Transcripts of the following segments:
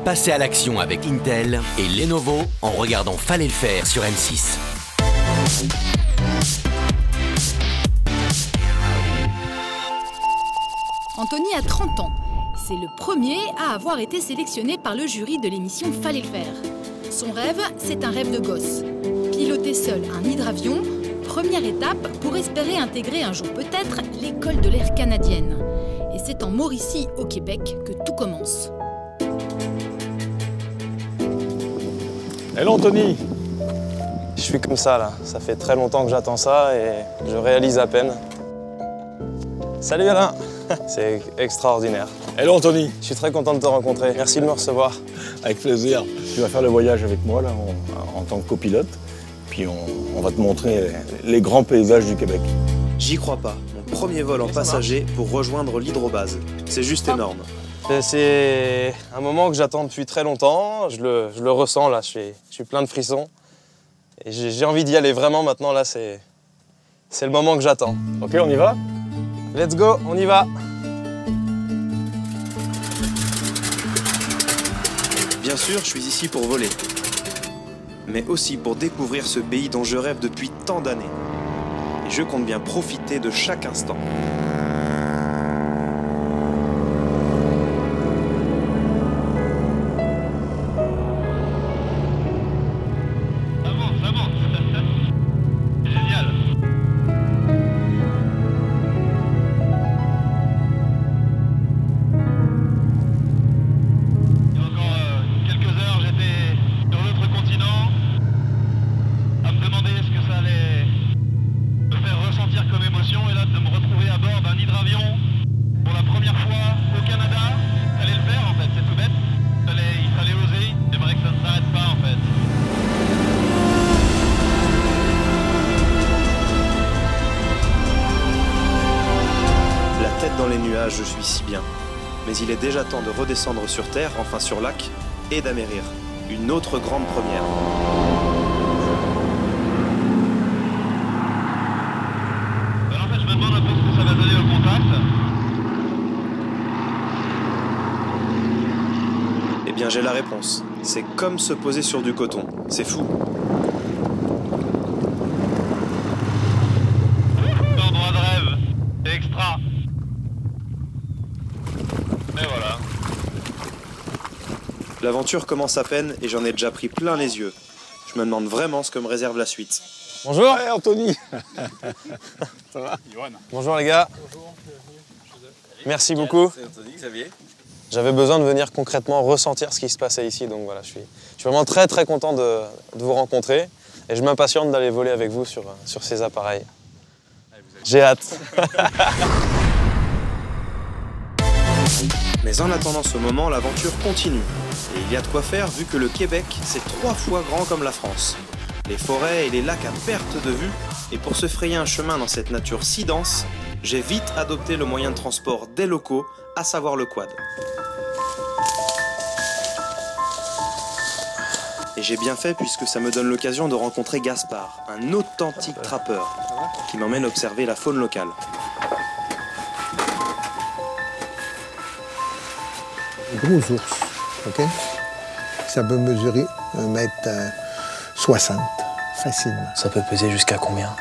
Passez à l'action avec Intel et Lenovo en regardant Fallait le faire sur M6. Anthony a 30 ans. C'est le premier à avoir été sélectionné par le jury de l'émission Fallait le faire. Son rêve, c'est un rêve de gosse. Piloter seul un hydravion, première étape pour espérer intégrer un jour peut-être l'école de l'air canadienne. Et c'est en Mauricie, au Québec, que tout commence. Hello Anthony. Je suis comme ça là, ça fait très longtemps que j'attends ça et je réalise à peine. Salut Alain, c'est extraordinaire. Hello Anthony. Je suis très content de te rencontrer, merci de me recevoir. Avec plaisir. Tu vas faire le voyage avec moi là en tant que copilote, puis on va te montrer les grands paysages du Québec. J'y crois pas, mon premier vol en passager pour rejoindre l'hydrobase. C'est juste énorme. C'est un moment que j'attends depuis très longtemps, je le ressens là, je suis plein de frissons. Et j'ai envie d'y aller vraiment maintenant là, c'est le moment que j'attends. Ok, on y va? Let's go, on y va. Bien sûr, je suis ici pour voler. Mais aussi pour découvrir ce pays dont je rêve depuis tant d'années. Et je compte bien profiter de chaque instant. Génial. Il y a encore quelques heures, j'étais sur l'autre continent à me demander ce que ça allait me faire ressentir comme émotion, et là de me retrouver à bord d'un hydravion pour la première fois au Canada. Il fallait le faire en fait, c'est tout bête. Il fallait oser, j'aimerais que ça ne s'arrête pas en fait. La tête dans les nuages, je suis si bien. Mais il est déjà temps de redescendre sur terre, enfin sur lac, et d'amérir. Une autre grande première. Alors en fait, je me demande un peu ce que ça va donner au contact. Eh bien, j'ai la réponse. C'est comme se poser sur du coton. C'est fou. Endroit de rêve, c'est extra. Et voilà. L'aventure commence à peine et j'en ai déjà pris plein les yeux. Je me demande vraiment ce que me réserve la suite. Bonjour. Hey Anthony. Ça va? Bonjour les gars. Bonjour, bienvenue. Merci beaucoup. C'est Anthony, Xavier. J'avais besoin de venir concrètement ressentir ce qui se passait ici, donc voilà, je suis vraiment très très content de vous rencontrer et je m'impatiente d'aller voler avec vous sur ces appareils. J'ai hâte. Mais en attendant ce moment, l'aventure continue. Et il y a de quoi faire vu que le Québec, c'est 3 fois grand comme la France. Les forêts et les lacs à perte de vue. Et pour se frayer un chemin dans cette nature si dense, j'ai vite adopté le moyen de transport des locaux, à savoir le quad. Et j'ai bien fait puisque ça me donne l'occasion de rencontrer Gaspard, un authentique trappeur, qui m'emmène observer la faune locale. Gros ours, OK? Ça peut mesurer 1,60 m facilement. Ça peut peser jusqu'à combien?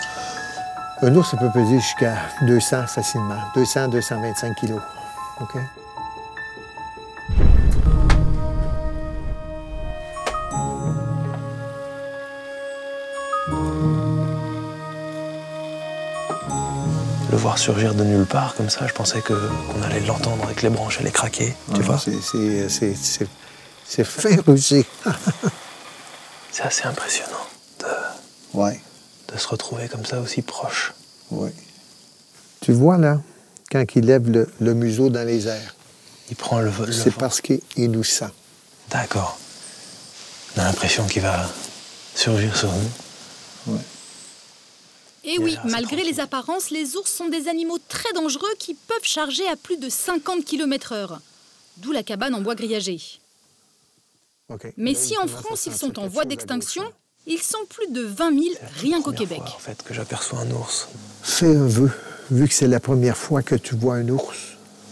Un ours, ça peut peser jusqu'à 200 facilement. 200, 225 kilos, OK? Le voir surgir de nulle part comme ça, je pensais qu'on allait l'entendre avec les branches et les craquer, tu vois? C'est fin rusé. C'est assez impressionnant Ouais, de se retrouver comme ça aussi proche. ouais. Tu vois, là, quand il lève le museau dans les airs, Il prend le vol. c'est parce qu'il nous sent. D'accord. On a l'impression qu'il va surgir sur nous. Ouais. Et oui, malgré les apparences, les ours sont des animaux très dangereux qui peuvent charger à plus de 50 km/h. D'où la cabane en bois grillagé. OK. Mais si en France ils sont en voie d'extinction, ils sont plus de 20 000 rien qu'au Québec. En fait, que j'aperçois un ours. Fais un vœu, vu que c'est la première fois que tu vois un ours.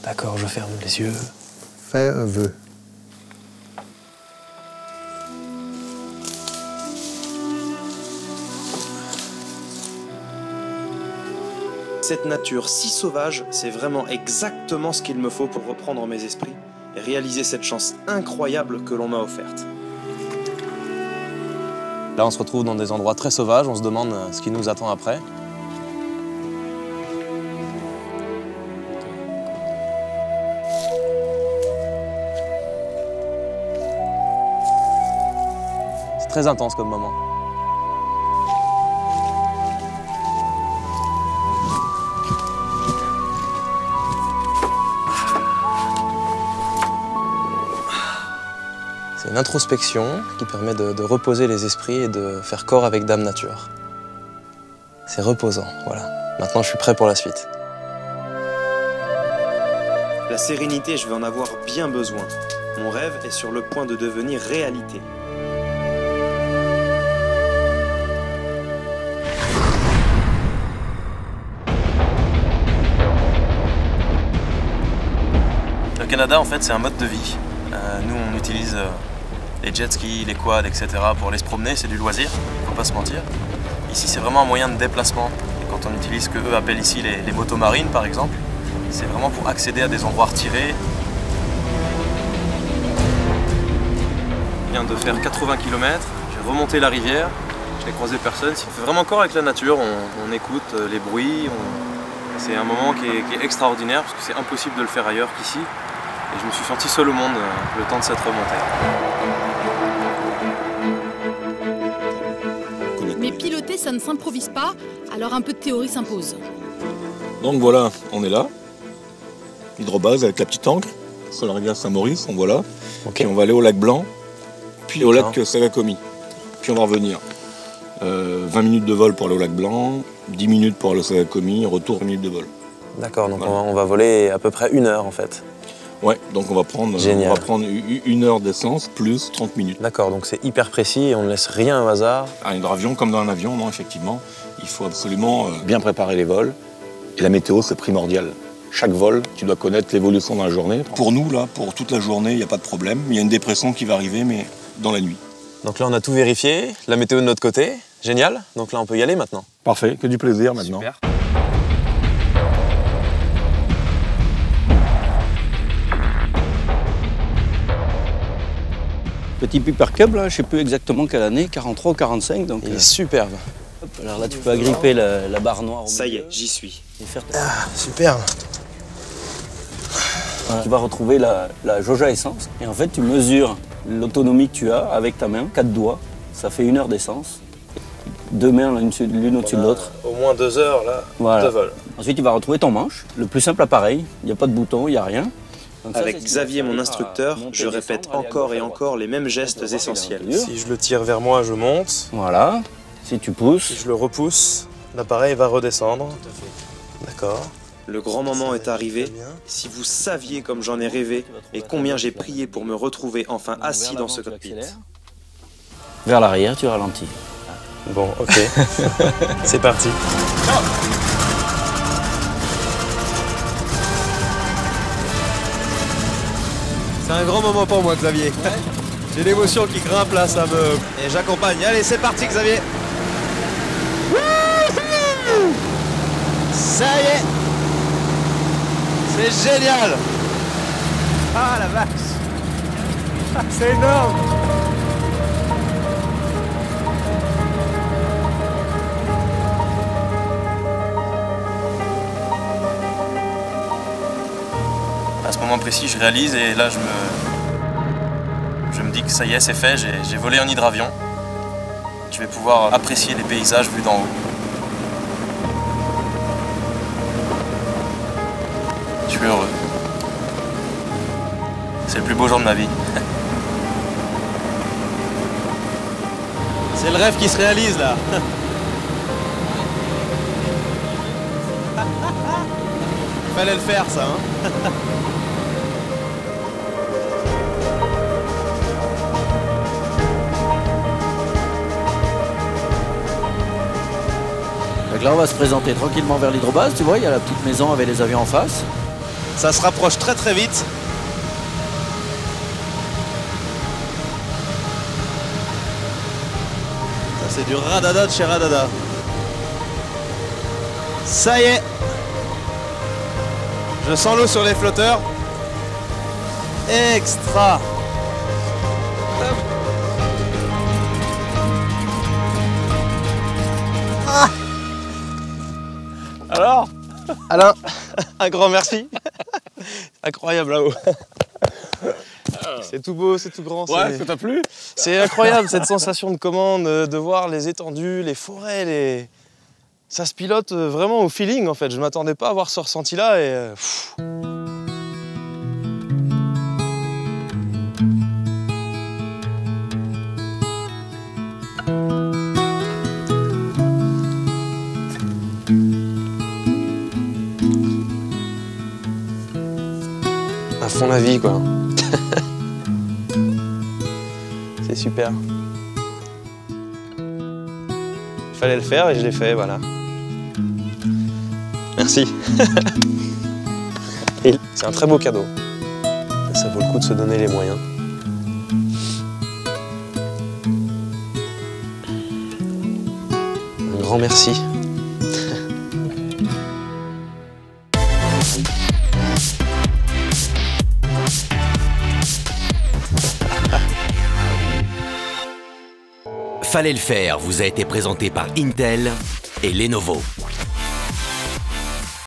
D'accord, je ferme les yeux. Fais un vœu. cette nature si sauvage, c'est vraiment exactement ce qu'il me faut pour reprendre mes esprits et réaliser cette chance incroyable que l'on m'a offerte. Là, on se retrouve dans des endroits très sauvages, on se demande ce qui nous attend après. C'est très intense comme moment. C'est une introspection qui permet de reposer les esprits et de faire corps avec Dame Nature. C'est reposant, voilà. Maintenant, je suis prêt pour la suite. La sérénité, je vais en avoir bien besoin. Mon rêve est sur le point de devenir réalité. Le Canada, en fait, c'est un mode de vie. Nous, on utilise les jet skis, les quads, etc. pour aller se promener, c'est du loisir, faut pas se mentir. Ici, c'est vraiment un moyen de déplacement. Et quand on utilise ce qu'eux appellent ici les motos marines, par exemple, c'est vraiment pour accéder à des endroits retirés. Je viens de faire 80 km, j'ai remonté la rivière, je n'ai croisé personne. On fait vraiment corps avec la nature, on écoute les bruits. C'est un moment qui est extraordinaire parce que c'est impossible de le faire ailleurs qu'ici. Et je me suis senti seul au monde le temps de cette remontée. Mais piloter, ça ne s'improvise pas, alors un peu de théorie s'impose. Donc voilà, on est là. Hydrobase avec la petite ancre. Sur la rivière Saint-Maurice, on voit là. Okay. Puis on va aller au lac Blanc, puis au lac Sagakomi. Puis on va revenir. 20 minutes de vol pour aller au lac Blanc, 10 minutes pour aller au Sagakomi, retour 20 minutes de vol. D'accord, donc voilà. on va voler à peu près 1 heure en fait. Ouais, donc on va prendre 1 heure d'essence plus 30 minutes. D'accord, donc c'est hyper précis et on ne laisse rien au hasard. Un hydravion comme dans un avion, non, effectivement. Il faut absolument bien préparer les vols. Et la météo, c'est primordial. Chaque vol, tu dois connaître l'évolution dans la journée. Pour nous, là, pour toute la journée, il n'y a pas de problème. Il y a une dépression qui va arriver, mais dans la nuit. Donc là, on a tout vérifié, la météo de notre côté, génial. Donc là, on peut y aller maintenant. Parfait, que du plaisir maintenant. Super. Petit Piper Cub, là, je ne sais plus exactement quelle année, 43 ou 45. Donc, il est superbe. Alors là, tu peux agripper la barre noire. Ça y est, j'y suis. Et faire... Superbe. Voilà. Tu vas retrouver la jauge à essence. Et en fait, tu mesures l'autonomie que tu as avec ta main, 4 doigts. Ça fait 1 heure d'essence. 2 mains l'une au-dessus de l'autre. Au moins 2 heures là, voilà. de vol. Ensuite, tu vas retrouver ton manche. Le plus simple appareil. Il n'y a pas de bouton, il n'y a rien. Donc avec Xavier, mon instructeur, je répète encore et encore les mêmes gestes essentiels. Si je le tire vers moi, je monte. Voilà. Si tu pousses. Si je le repousse, l'appareil va redescendre. D'accord. Le grand moment est arrivé. Si vous saviez comme j'en ai rêvé et combien j'ai prié pour me retrouver enfin assis dans ce cockpit. Vers l'arrière, tu ralentis. Bon, ok. C'est parti. C'est un grand moment pour moi, Xavier. J'ai l'émotion qui grimpe là, ça me... Et j'accompagne. Allez, c'est parti, Xavier. Ça y est. C'est génial. Ah, la vache. C'est énorme. À ce moment précis, je réalise et là, je me dis que ça y est, c'est fait, j'ai volé en hydravion. Je vais pouvoir apprécier les paysages vus d'en haut. Je suis heureux. C'est le plus beau jour de ma vie. C'est le rêve qui se réalise là. Fallait le faire ça, hein. Donc là, on va se présenter tranquillement vers l'hydrobase. Tu vois, il y a la petite maison avec les avions en face. Ça se rapproche très très vite. Ça c'est du radada de chez Radada. Ça y est, Je sens l'eau sur les flotteurs. Extra. Ah. Alors Alain, un grand merci. Incroyable là-haut. C'est tout beau, c'est tout grand. Ouais, ça t'a plu? C'est incroyable cette sensation de commande, de voir les étendues, les forêts, ça se pilote vraiment au feeling en fait. Je ne m'attendais pas à avoir ce ressenti-là et... À fond la vie quoi. C'est super. Il fallait le faire et je l'ai fait, voilà. Merci. C'est un très beau cadeau. Ça vaut le coup de se donner les moyens. Un grand merci. Fallait le faire vous a été présenté par Intel et Lenovo.